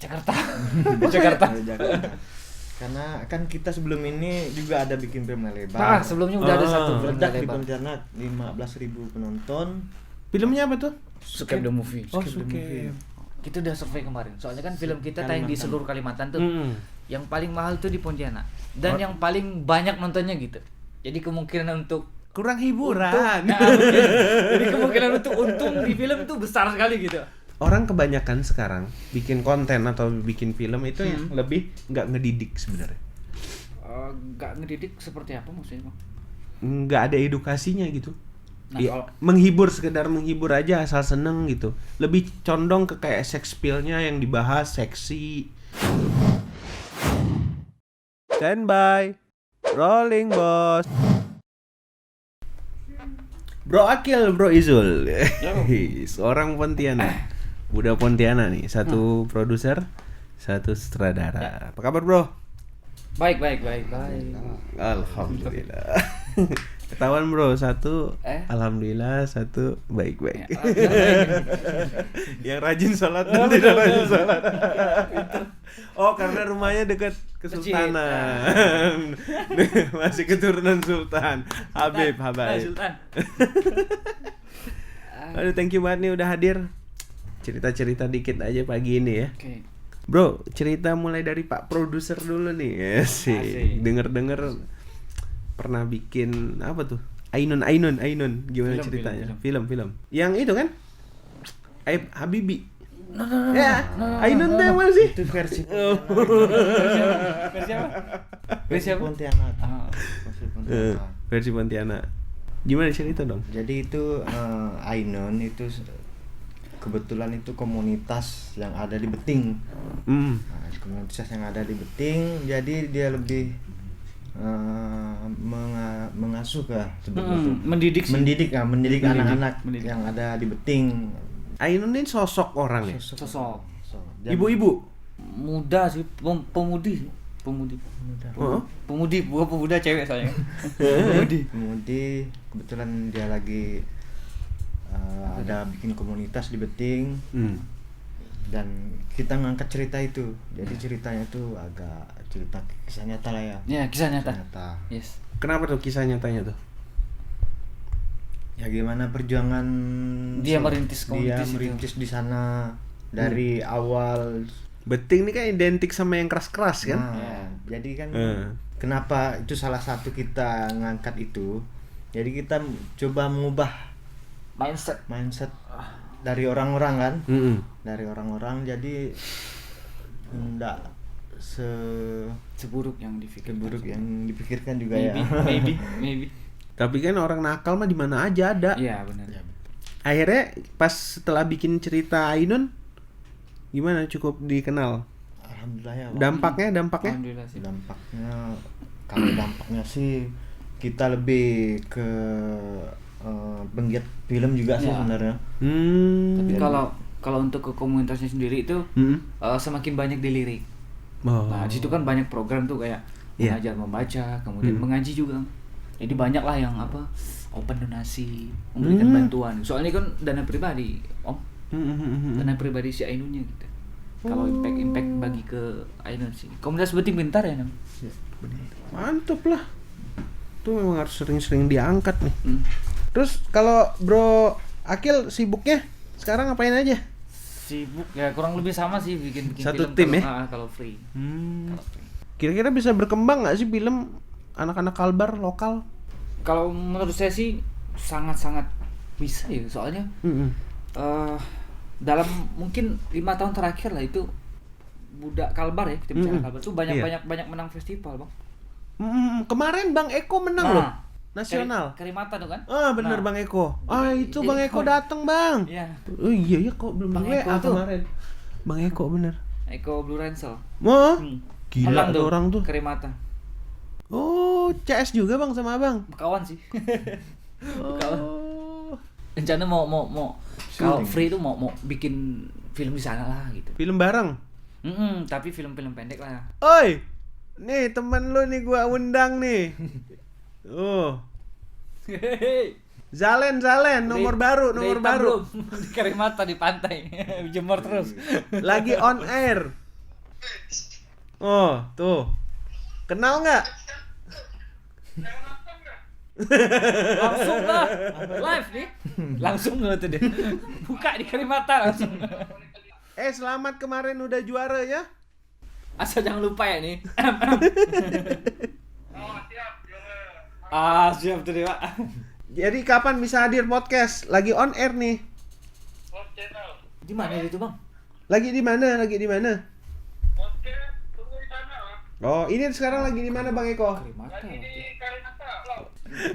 Jakarta. Jakarta. Karena kan kita sebelum ini juga ada bikin film lebar. Sebelumnya udah ada satu film Meledak di lebar. Pontianak 15.000 penonton. Filmnya apa tuh? Skip the movie. Oh, Skip the movie. Kita udah survei kemarin. Soalnya kan film kita tayang di seluruh Kalimantan tuh. Yang paling mahal tuh di Pontianak. Dan yang paling banyak nontonnya gitu. Jadi kemungkinan untuk Kurang hiburan. jadi kemungkinan untuk untung di film tuh besar sekali gitu. Orang kebanyakan sekarang bikin konten atau bikin film itu yang lebih nggak ngedidik sebenarnya. Nggak ngedidik seperti apa maksudnya, Bang? Nggak ada edukasinya gitu. Nah, Ya, menghibur, sekedar menghibur aja asal seneng gitu. Lebih condong ke kayak sex appeal-nya yang dibahas seksi. Standby. Rolling, bos. Bro Akil, Bro Izul. Seorang Pontianak. Udah Pontianak nih, satu produser, satu sutradara. Apa kabar, Bro? baik. Alhamdulillah. Ketahuan, Bro, satu alhamdulillah, satu baik-baik. Yang rajin sholat dan tidak rajin sholat. Oh, karena rumahnya dekat kesultanan. Masih keturunan sultan. Habib. Sultan. Aduh, thank you banget nih udah hadir. Cerita-cerita dikit aja pagi ini ya. Oke. Bro, cerita mulai dari Pak Produser dulu nih. Asik. Denger-denger pernah bikin apa tuh? Ainun. Gimana ceritanya? Film. Yang itu kan? Aib Habibi. Ainun tuh yang mana sih? Itu versi Versi apa? Pontianak. Versi Versi Pontianak. Gimana cerita dong? Jadi itu Ainun itu kebetulan itu komunitas yang ada di Beting. Nah, komunitas yang ada di Beting, jadi dia lebih mengasuh mendidik anak-anak yang ada di Beting. Ainun ini sosok orang ya? Sosok Ibu-ibu? muda sih, pemudi bukan pemuda, cewek saya. Pemudi, kebetulan dia lagi ada bikin komunitas di Beting. Dan kita ngangkat cerita itu. Jadi ceritanya tuh agak cerita kisah nyata lah ya. Ya, kisah nyata. Yes. Kenapa tuh kisah nyatanya tuh? Ya gimana perjuangan Dia merintis komunitas di sana dari awal. Beting ini kan identik sama yang keras-keras kan? Nah, jadi kan kenapa itu salah satu kita ngangkat itu. Jadi kita coba mengubah mindset dari orang-orang kan. Dari orang-orang, jadi enggak seburuk yang dipikirkan juga. Maybe. Tapi kan orang nakal mah di mana aja ada. Iya, benar. Akhirnya pas setelah bikin cerita Ainun gimana, cukup dikenal? Alhamdulillah ya. Dampaknya? Alhamdulillah sih. Kalau dampaknya sih kita lebih ke penggiat film juga sih sebenarnya. Tapi kalau untuk ke komunitasnya sendiri itu semakin banyak dilirik. Nah, di situ kan banyak program tuh kayak mengajar membaca, kemudian mengaji juga. Jadi banyak lah yang open donasi, memberikan bantuan. Soalnya kan dana pribadi, dana pribadi si Ainunnya gitu. Kalau impact bagi ke Ainun sih. Komunitas Beting Pintar ya, Nam? Mantep lah. Itu memang harus sering-sering diangkat nih. Terus kalau Bro Akil sibuknya sekarang ngapain aja? Sibuk ya, kurang lebih sama sih bikin Satu film tim kalau free. Kira-kira bisa berkembang nggak sih film anak-anak Kalbar lokal? Kalau menurut saya sih sangat-sangat bisa ya, soalnya dalam mungkin 5 tahun terakhir lah itu budak Kalbar ya, tim Kalbar tuh banyak menang festival, Bang. Kemarin Bang Eko menang loh. Nasional. Karimata tuh kan? Bener Bang Eko. Itu Bang Eko datang, Bang. Iya. Oh iya kok belum Bang Eko tuh kemarin. Bang Eko bener. Eko Blue Ransel. Gila tuh orang tuh. Karimata. Oh, CS juga Bang sama Abang. Kawan sih. Kawan. Rencana mau kalau free itu mau bikin film di sana lah gitu. Film bareng. Tapi film-film pendek lah. Oi. Nih temen lu nih gua undang nih. Zalen nomor baru. Di Karimata di pantai. Jemur terus. Lagi on air. Oh, tuh. Kenal nggak? Langsung lah. Live nih. Langsung nggak tuh deh. Buka di Kalimata langsung. Selamat kemarin udah juara ya. Asal jangan lupa ya nih. Siap tuh deh, Pak. Jadi kapan bisa hadir podcast? Lagi on air nih. Di mana itu, Bang? Lagi di mana? Oh, ini sekarang lagi di mana, Bang Eko? Kalimata.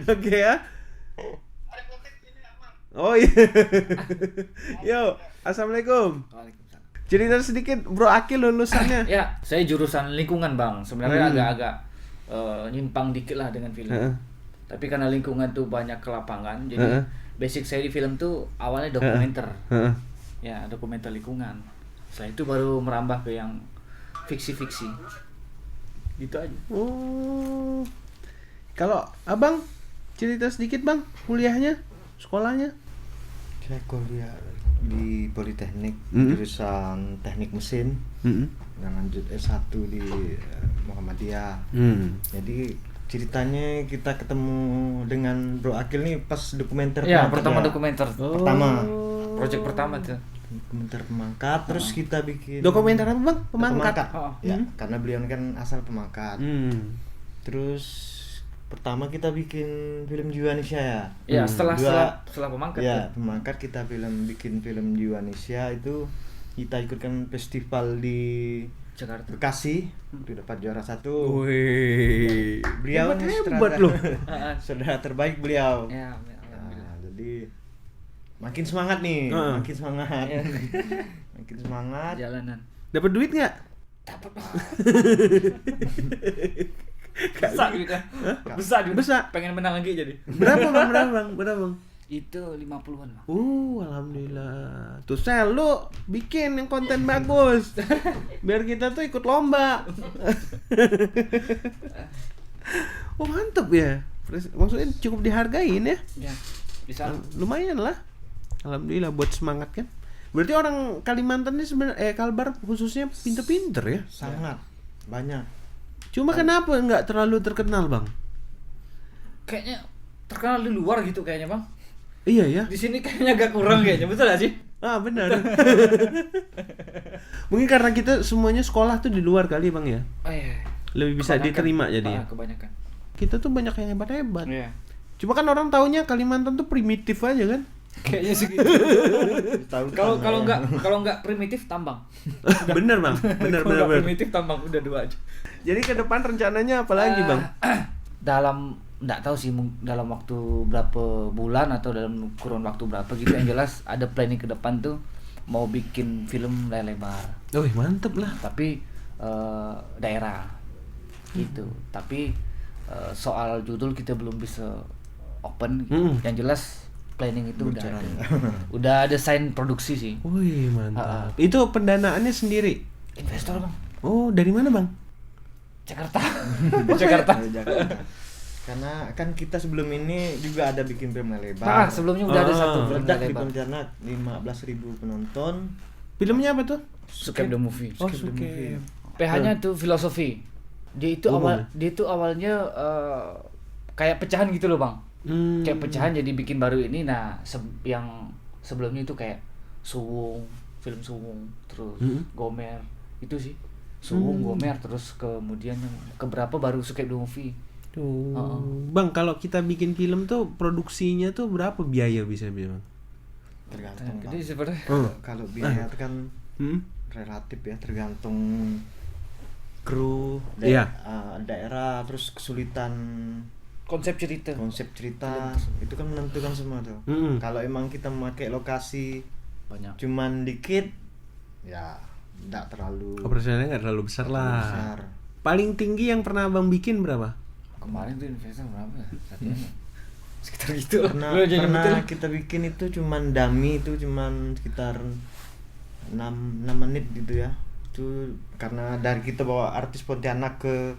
Oke ya. Oh iya. Yo, assalamualaikum. Cerita sedikit Bro Akil lulusannya. Ya, saya jurusan lingkungan, Bang. Sebenarnya agak-agak nyimpang dikit lah dengan film. Tapi karena lingkungan tuh banyak ke lapangan, jadi basic saya di film tuh awalnya dokumenter. Ya, dokumenter lingkungan. Setelah itu baru merambah ke yang fiksi-fiksi. Gitu aja. Oh. Kalau Abang cerita sedikit, Bang, kuliahnya, sekolahnya? Saya kuliah di Politeknik, jurusan Teknik Mesin, dan lanjut S1 di Muhammadiyah. Jadi ceritanya kita ketemu dengan Bro Akil nih pas dokumenter. Ya, pertama dokumenter. Pertama. Project pertama tuh. Dokumenter pemangkat, terus kita bikin Dokumenter apa, Bang? Pemangkat. Ya, karena beliau kan asal pemangkat. Terus pertama kita bikin film Jiwanisya ya. Ya, setelah pemangkat. Ya, pemangkat kita bikin film Jiwanisya itu kita ikutkan festival di Jakarta. Bekasi, dapat juara 1. Wih. Beliau hebat loh. saudara terbaik beliau. Ya, Nah, jadi makin semangat nih, makin semangat. Makin semangat. Jalanan. Dapat duit nggak? Dapat. Besar gitu kan. Besar. Pengen menang lagi jadi. Berapa bang? Itu 50-an, Bang. Alhamdulillah. Tuh Sel, lu bikin yang konten bagus. Biar kita tuh ikut lomba. Oh, mantep ya. Maksudnya cukup dihargain ya. Ya. Bisa. Lumayan lah. Alhamdulillah buat semangat kan. Berarti orang Kalimantan ini sebenarnya Kalbar khususnya pinter-pinter ya. Sangat banyak. Cuma kenapa nggak terlalu terkenal, Bang? Kayaknya terkenal di luar gitu kayaknya, Bang. Iya ya. Di sini kayaknya agak kurang kayaknya, betul gak sih? Ah, benar. Mungkin karena kita semuanya sekolah tuh di luar kali, Bang ya. Oh iya. Lebih bisa diterima jadi ya. Kebanyakan. Kita tuh banyak yang hebat-hebat. Iya. Cuma kan orang taunya Kalimantan tuh primitif aja kan. Kayaknya segitu. Kalau nggak primitif tambang. Bener, Bang. Bener. Primitif tambang udah 2 aja. Jadi ke depan rencananya apa lagi, Bang? Nggak tahu sih dalam waktu berapa bulan atau dalam kurun waktu berapa gitu, yang jelas ada planning ke depan tuh mau bikin film layar lebar. Oh, mantep lah. Tapi daerah gitu. Tapi soal judul kita belum bisa open gitu. Yang jelas planning itu udah ada sign produksi sih. Wih, mantap. Itu pendanaannya sendiri? Investor, Bang. Oh, dari mana, Bang? Jakarta. Karena kan kita sebelum ini juga ada bikin film lebar. Sebelumnya udah ada satu film meledak di lebar. Pontianak, 15.000 penonton. Filmnya apa tuh? Skip the Movie. Oh, Skip the Movie. PH-nya tuh filosofi. Dia itu awalnya kayak pecahan gitu loh, Bang. Kayak pecahan jadi bikin baru ini. Nah, yang sebelumnya itu kayak Suwung, film Suwung, terus Gomer. Itu sih. Suwung, Gomer, terus kemudian yang keberapa baru Skip the Movie. Tuh. Bang, kalau kita bikin film tuh produksinya tuh berapa biaya bisa Bang? Tergantung. Jadi sebenarnya kalau biaya itu kan relatif ya, tergantung kru, daerah, terus kesulitan konsep cerita itu kan menentukan semua tuh. Kalau emang kita memakai lokasi banyak, cuman dikit, ya enggak terlalu. Operasionalnya nggak terlalu besar lah. Besar. Paling tinggi yang pernah Bang bikin berapa? Kemarin tuh investasi berapa ya? Sekitar gitu lah. Pernah kita bikin itu cuman dummy itu cuman sekitar 6 menit gitu ya. Itu karena dari kita bawa artis Pontianak ke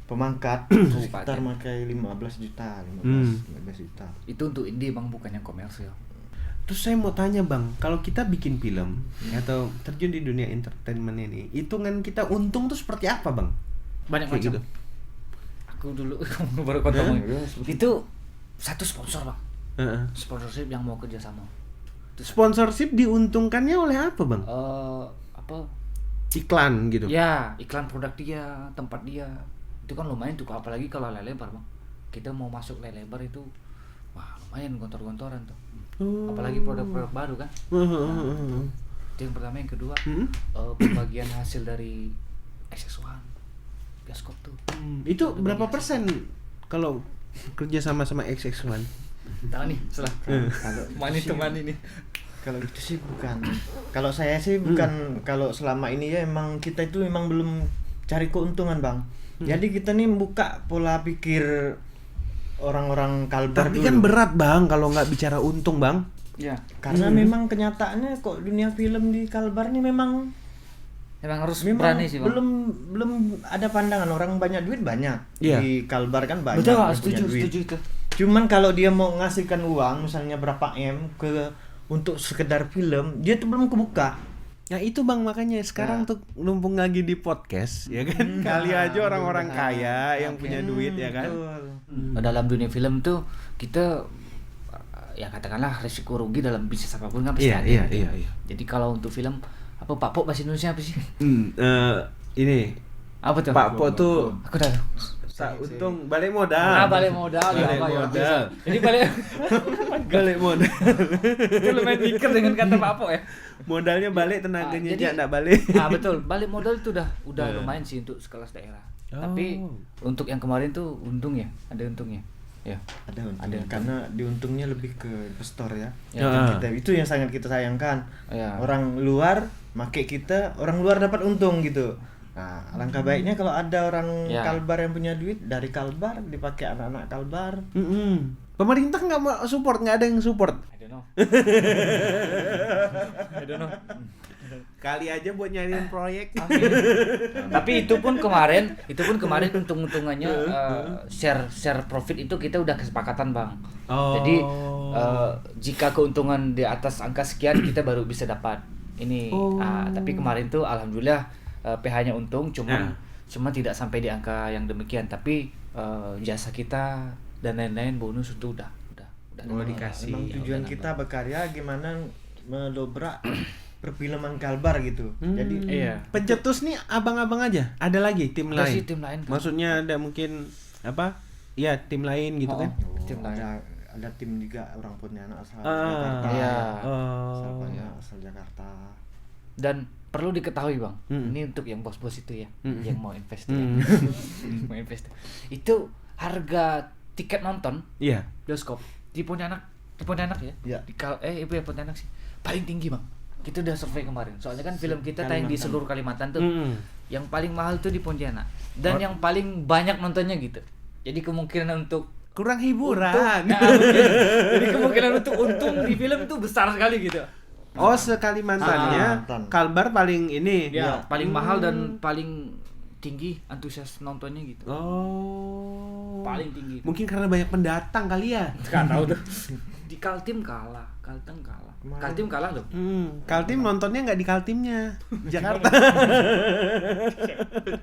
Pemangkat sekitar makai 15 juta. Itu untuk indie, Bang, bukannya komersial. Terus saya mau tanya Bang, kalau kita bikin film atau terjun di dunia entertainment ini, hitungan kita untung tuh seperti apa Bang? Banyak Kayak macam. gitu. Aku dulu baru ketemu itu satu sponsor Bang. Sponsorship yang mau kerja sama. Sponsorship diuntungkannya oleh apa Bang? Apa? Iklan gitu. Ya, iklan produk dia, tempat dia. Itu kan lumayan tuh, apalagi kalau lebar Bang. Kita mau masuk lebar itu wah, lumayan gontor-gontoran tuh. Apalagi produk-produk baru kan. Itu yang pertama, yang kedua pembagian hasil dari XX1 bioskop tuh. Itu berapa persen kalau kerja sama XX1? Tahu nih, salah. Kalau money nih. Kalau itu sih bukan. Kalau saya sih bukan. Kalau selama ini ya emang kita itu memang belum cari keuntungan Bang. Jadi kita nih buka pola pikir orang-orang Kalbar. Tapi dulu. kan berat Bang kalau nggak bicara untung Bang. Ya. Karena memang kenyataannya kok dunia film di Kalbar nih memang harus berani sih Bang. Belum ada pandangan orang banyak duit banyak. Iya. Di Kalbar kan banyak. Betul, yang setuju punya duit. itu. Cuman kalau dia mau ngasihkan uang misalnya berapa M untuk sekedar film, dia tuh belum kebuka. Nah itu Bang, makanya sekarang tuh numpung lagi di podcast ya kan, kali aja orang-orang kaya yang punya duit ya kan. Dalam dunia film tuh kita ya katakanlah risiko rugi dalam bisnis apapun kan pasti ada. Iya. Jadi kalau untuk film apa Pak Po bahasa Indonesia apa sih? Ini Apa tuh? Pak Po tuh Aku dah. untung balik modal. Balik modal. Jadi balik modal. itu lumayan mikir dengan kata Pak Po ya. Modalnya balik, tenaganya jadi- aja enggak balik. Betul, balik modal itu udah lumayan sih untuk sekelas daerah. Tapi untuk yang kemarin tuh untung ya, ada untungnya. Ya. Ada untung. Karena diuntungnya lebih ke investor ya. Ya. Kita itu yang sangat kita sayangkan. Ya. Orang luar make kita, orang luar dapat untung gitu. Nah, alangkah baiknya kalau ada orang Kalbar yang punya duit dari Kalbar dipakai anak-anak Kalbar. Pemerintah nggak mau support, nggak ada yang support. I don't know. Kali aja buat nyariin proyek. Tapi itu pun kemarin untung-untungannya share profit itu kita udah kesepakatan Bang. Jadi jika keuntungan di atas angka sekian kita baru bisa dapat ini. Tapi kemarin tuh alhamdulillah PH-nya untung, cuma tidak sampai di angka yang demikian. Tapi jasa kita dan lain-lain bonus itu udah dikasih. Memang tujuan kita berkarya gimana mendobrak perfilman Kalbar gitu. Jadi pencetus nih abang-abang aja. Ada lagi tim Ada lain. sih tim lain kan. Maksudnya ada mungkin apa? Ya tim lain gitu kan. Tim lain. ada tim juga orang Pontianak asal Ah, Jakarta. iya. Asal Pontianak, asal Jakarta. Dan perlu diketahui Bang, ini untuk yang bos-bos itu ya, yang mau invest ya. Mau invest. Itu harga tiket nonton Iya. bioskop di Pontianak ya. Iya. Ibu ya Pontianak sih. Paling tinggi Bang. Kita udah survei kemarin. Soalnya kan film kita tayang di seluruh Kalimantan tuh. Yang paling mahal tuh di Pontianak. Dan yang paling banyak nontonnya gitu. Jadi kemungkinan untuk Kurang hiburan. jadi kemungkinan untuk untung di film tuh besar sekali gitu. Oh, sekalimantannya Kalbar paling ini. Ya, paling mahal dan paling tinggi antusias nontonnya gitu. Oh. Paling tinggi. Mungkin karena banyak pendatang kali ya. Enggak tahu tuh. Di Kaltim kalah. Kaltim kalah loh. Kaltim nontonnya nggak di Kaltimnya, Jakarta.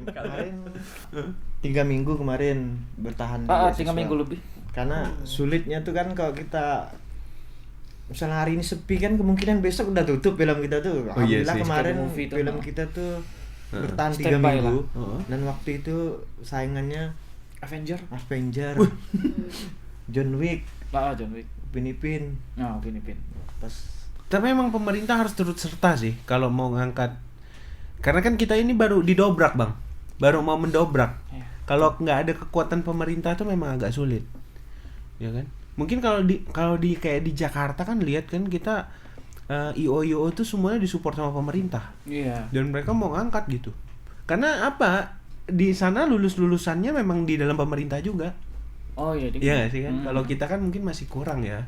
Kemarin 3 minggu kemarin bertahan. 3 minggu lebih. Karena sulitnya tuh kan kalau kita misalnya hari ini sepi kan kemungkinan besok udah tutup film kita tuh. Alhamdulillah sih. kemarin Movie film tuh, kita tuh bertahan 3 Standby minggu lah. dan waktu itu saingannya Avenger. John Wick, John Wick. Upin Ipin. Pas Tapi emang pemerintah harus turut serta sih kalau mau ngangkat. Karena kan kita ini baru didobrak Bang, baru mau mendobrak. Kalau nggak ada kekuatan pemerintah tuh memang agak sulit, ya kan? Mungkin kalau di kayak di Jakarta kan lihat kan kita IO tuh semuanya disupport sama pemerintah. Iya. Dan mereka mau ngangkat gitu. Karena apa? Di sana lulusannya memang di dalam pemerintah juga. Oh iya. Iya sih kan. Kalau kita kan mungkin masih kurang ya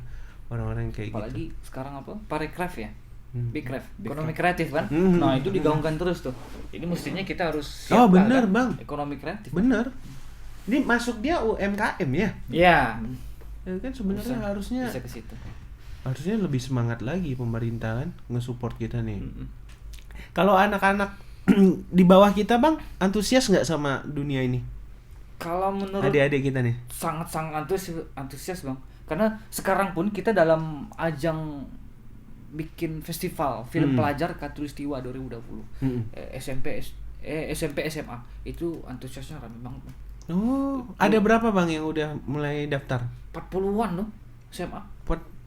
orang-orang yang kayak apalagi gitu. sekarang apa? Parekraf ya. Big ekonomi kreatif kan. Nah, itu digaungkan terus tuh. Ini mestinya kita harus siap bener, kan? Bang. Ekonomi kreatif. Bener. Ini masuk dia UMKM ya. Iya. Ya kan sebenarnya harusnya bisa ke situ. Harusnya lebih semangat lagi pemerintah kan nge-support kita nih. Kalau anak-anak di bawah kita Bang, antusias nggak sama dunia ini? Kalau menurut adik-adik kita nih sangat-sangat antusias Bang. Karena sekarang pun kita dalam ajang bikin festival film pelajar Katulistiwa 2020. SMP SMA itu antusiasnya ramai banget Bang. Oh, ada berapa Bang yang udah mulai daftar? 40-an loh SMA.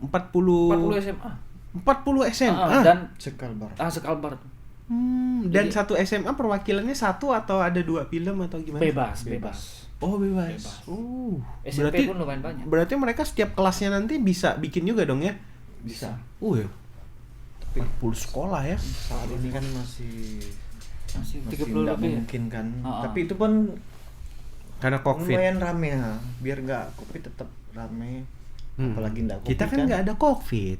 40 SMA. 40 SMA. Dan Sekalbar. Sekalbar. Dan satu SMA perwakilannya satu atau ada 2 film atau gimana? Bebas. Oh, bebas. SMP pun lumayan banyak. Berarti mereka setiap kelasnya nanti bisa bikin juga dong ya? Bisa. Ya. 40 sekolah ya. Saat ini kan masih 30 tidak lebih. memungkinkan. Tapi itu pun karena COVID. lumayan rame ya. Biar nggak COVID tetap rame. Apalagi nggak COVID. Kita kan nggak ada COVID.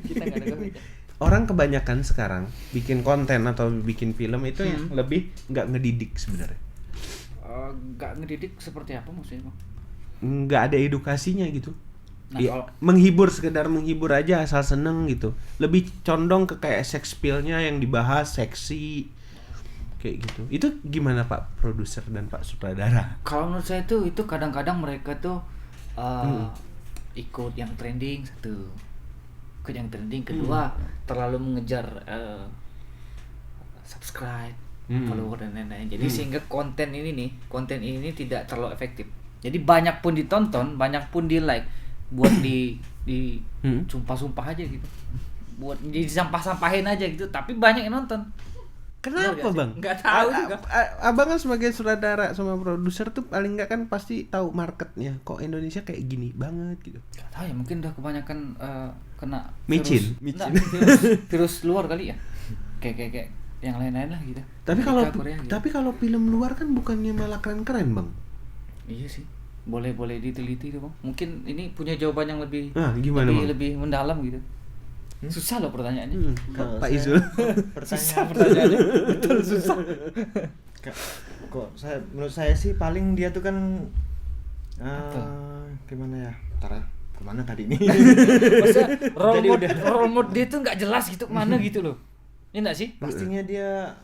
Kita nggak ada COVID. Orang kebanyakan sekarang bikin konten atau bikin film itu yang lebih nggak ngedidik sebenarnya. Nggak ngedidik seperti apa maksudnya Bang? Nggak ada edukasinya gitu. Nah, Ya, menghibur, sekedar menghibur aja asal seneng gitu. Lebih condong ke kayak sex appeal-nya yang dibahas seksi kayak gitu. Itu gimana Pak produser dan Pak sutradara? Kalau menurut saya itu kadang-kadang mereka tuh ikut yang trending satu, ikut yang trending kedua, terlalu mengejar subscribe, follower dan lain-lain. Jadi sehingga konten ini tidak terlalu efektif. Jadi banyak pun ditonton, banyak pun di like, buat di sumpah-sumpah aja gitu, buat disampah-sampahin aja gitu. Tapi banyak yang nonton. Kenapa Bang? Nggak tahu juga. Abang kan sebagai sutradara sama produser tuh paling nggak kan pasti tahu marketnya. Kok Indonesia kayak gini banget gitu? Nggak tahu ya, mungkin udah kebanyakan kena micin. Virus luar kali ya. Kayak yang lain-lain lah gitu. Tapi kalau film luar kan bukannya malah keren-keren Bang? Iya sih. Boleh diteliti tuh Bang. Mungkin ini punya jawaban yang lebih lebih mendalam gitu. Susah loh pertanyaannya. Pak Izul. Pertanyaannya betul susah. Menurut saya sih paling dia tuh kan gimana ya? Ntar ya, kemana tadi ini? Maksudnya role mode dia tuh nggak jelas gitu kemana gitu loh. Ini nggak sih? Pastinya dia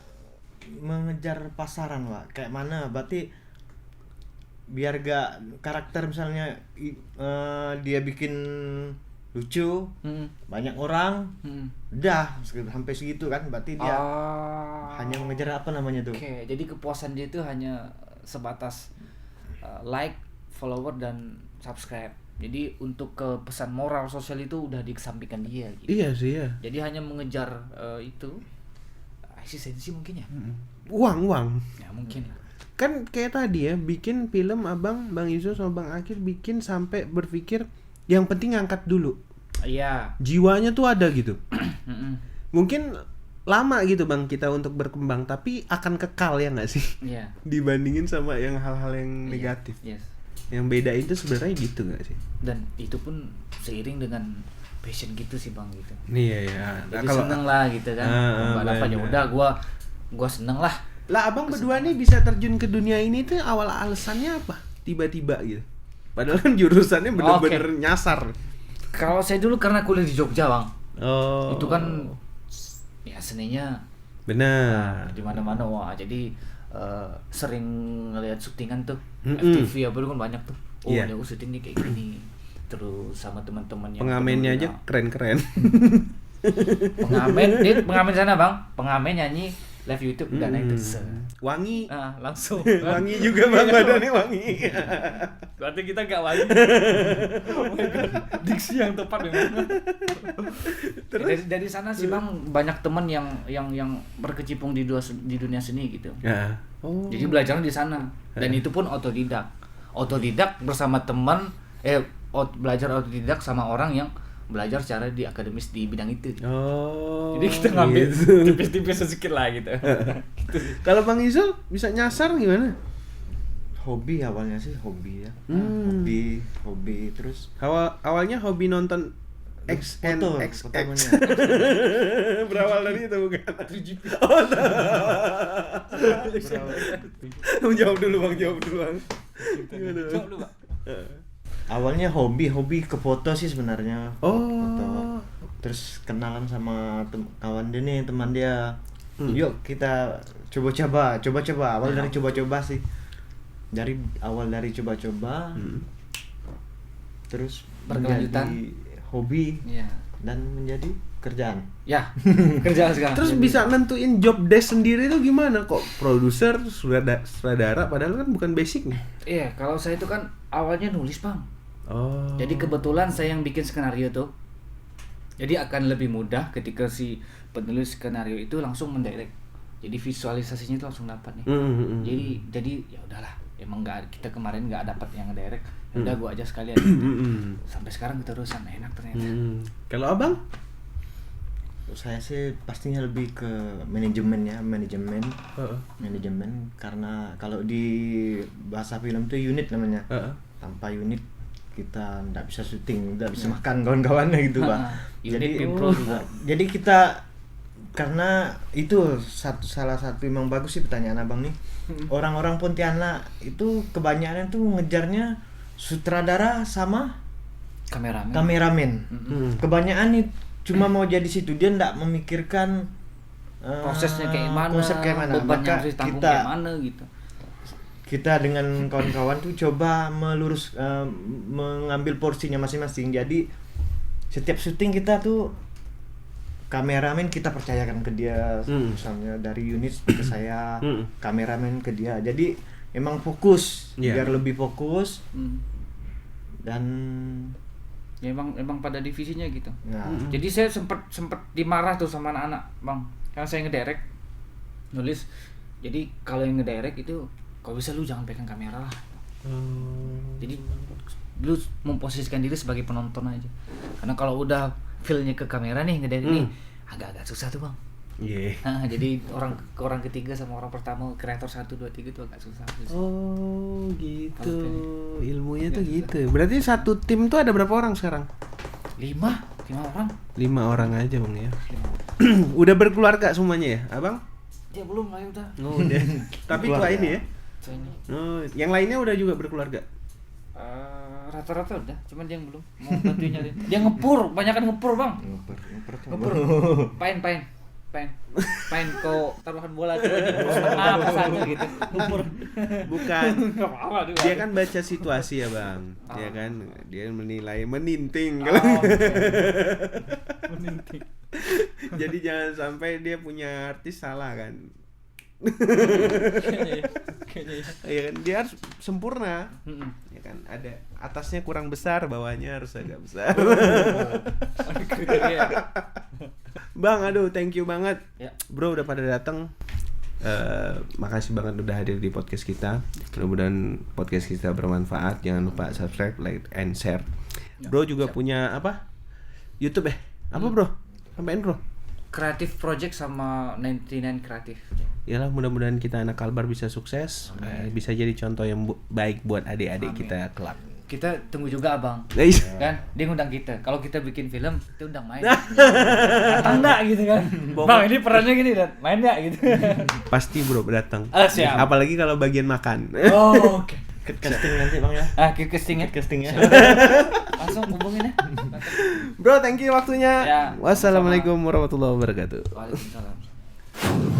mengejar pasaran Pak. Kayak mana? Berarti biar gak karakter misalnya dia bikin lucu, banyak orang, udah sampai segitu kan, berarti dia hanya mengejar apa namanya tuh? Oke, jadi kepuasan dia itu hanya sebatas like, follower dan subscribe. Jadi untuk ke pesan moral sosial itu udah dikesampingkan dia. Gitu. Iya sih ya. Jadi hanya mengejar itu eksistensi mungkin ya. Uang. Ya mungkin lah. Kan kayak tadi ya, bikin film Bang Yusuf sama Bang Akir bikin sampai berpikir yang penting ngangkat dulu. Iya. Jiwanya tuh ada gitu. Mungkin lama gitu Bang kita untuk berkembang, tapi akan kekal ya nggak sih? Iya. Dibandingin sama yang hal-hal yang negatif. Yes. Yang beda itu sebenarnya gitu nggak sih? Dan itu pun seiring dengan passion gitu sih Bang gitu. Iya ya. Jadi seneng lah gitu kan. Balapan ya udah gua seneng lah. Lah Abang berdua nih bisa terjun ke dunia ini tuh awal alasannya apa? Tiba-tiba gitu. Padahal kan jurusannya bener-bener nyasar. Kalau saya dulu karena kuliah di Jogja Bang. Oh. Itu kan ya seninya benar. Di mana-mana wah jadi sering ngelihat syutingan tuh. FTV apa kan banyak tuh. Yeah. Dia syuting nih kayak gini. Terus sama teman-teman yang pengamennya aja keren-keren. Pengamen sana Bang. Pengamen nyanyi live YouTube enggak naik tuh. Wangi. Langsung. Wangi juga Bang, badannya wangi. Berarti kita enggak wangi. Oh my God. Diksi yang tepat memang. Terus dari sana sih Bang banyak teman yang berkecimpung di dunia seni gitu. Ya. Oh. Jadi belajarnya di sana. Dan itu pun otodidak. Otodidak bersama teman belajar otodidak sama orang yang belajar secara di akademis di bidang itu. Oh. Jadi kita ngambil gitu. Tipis-tipis sedikit lah gitu. Kalau Bang Izul bisa nyasar gimana? Hobi awalnya sih hobi ya. Hobi terus. Awalnya hobi nonton XNXX. Berawal dari itu bukan? 3GP. Jawab dulu Bang. Jawab dulu Pak. Awalnya hobi ke foto sih sebenarnya. Foto. Terus kenalan sama kawan dia nih, teman dia. Yuk kita coba-coba. Awal dari coba-coba sih. Dari awal dari coba-coba. Terus berkelanjutan menjadi hobi. Iya. Dan menjadi kerjaan. Ya, kerjaan sekarang. Terus bisa nentuin job desk sendiri itu gimana kok? Produser, sutradara padahal kan bukan basicnya. Iya, kalau saya itu kan awalnya nulis, Bang. Oh. Jadi kebetulan saya yang bikin skenario tuh. Jadi akan lebih mudah ketika si penulis skenario itu langsung mendirect. Jadi visualisasinya itu langsung dapat nih. Jadi ya udahlah. Emang kita kemarin nggak dapat yang direct. Udah gua aja sekalian. Sampai sekarang keterusan enak ternyata. Kalau Abang? Saya sih pastinya lebih ke manajemen karena kalau di bahasa film tuh unit namanya. Tanpa unit kita nggak bisa syuting, nggak bisa makan kawan-kawannya gitu, Pak. Jadi kita karena itu salah satu memang bagus sih pertanyaan Abang nih. Orang-orang Pontianak itu kebanyakan tuh ngejarnya sutradara sama kameramen. Kebanyakan nih cuma mau jadi situ, dia nggak memikirkan prosesnya kayak mana, konsep kayak mana. maka kita kayak mana gitu. Kita dengan kawan-kawan tuh coba mengambil porsinya masing-masing. Jadi setiap syuting kita tuh kameramen kita percayakan ke dia, misalnya dari unit ke saya, kameramen ke dia. Jadi emang fokus, biar lebih fokus dan ya emang pada divisinya gitu. Jadi saya sempet dimarah tuh sama anak-anak, Bang. Karena saya ngedirect, nulis. Jadi kalau yang ngedirect itu kalau bisa lu jangan pegang kamera lah. Jadi lu memposisikan diri sebagai penonton aja. Karena kalau udah feel-nya ke kamera nih ngedirect nih agak-agak susah tuh, Bang. Jadi orang ketiga sama orang pertama, kreator 1 2 3 itu agak susah. Oh, gitu. Ilmunya tuh gitu. Berarti satu tim tuh ada berapa orang sekarang? 5 orang. 5 orang aja, Bang ya. Udah berkeluarga semuanya ya, Abang? Ya belum lah, udah. Oh, udah. Tapi tua ini ya. Oh, yang lainnya udah juga berkeluarga. Rata-rata udah, cuman dia yang belum mau bantuin nyari. Dia ngepur, banyakan ngepur, Bang. Ngepur. Pain kok taruhan bola tuh apa saja gitu. Ngepur. Bukan. Dia kan baca situasi ya, Bang. Dia kan dia menilai meninting. Meninting. Jadi jangan sampai dia punya artis salah kan. Iya kan, dia harus sempurna. Ya kan, ada atasnya kurang besar, bawahnya harus agak besar. Bang, aduh thank you banget. Bro udah pada datang. Makasih banget udah hadir di podcast kita. Mudah-mudahan podcast kita bermanfaat. Jangan lupa subscribe, like, and share. Bro juga punya apa? YouTube ya? Apa bro? Sampaiin bro. Creative Project sama 99 Creative. Yalah, mudah-mudahan kita anak Kalbar bisa sukses, bisa jadi contoh yang baik buat adik-adik kita kelak. Kita tunggu juga Abang, kan? Dia ngundang kita. Kalau kita bikin film, kita undang main. Datang nggak gitu kan? Bang, ini perannya gini dan main nggak gitu? Pasti bro datang. Siap. Apalagi kalau bagian makan. Oh, oke. Casting nanti Bang ya. Castingnya. Langsung hubungin ya. Bro, thank you waktunya. Ya, Wassalamualaikum warahmatullahi wabarakatuh. Waalaikumsalam.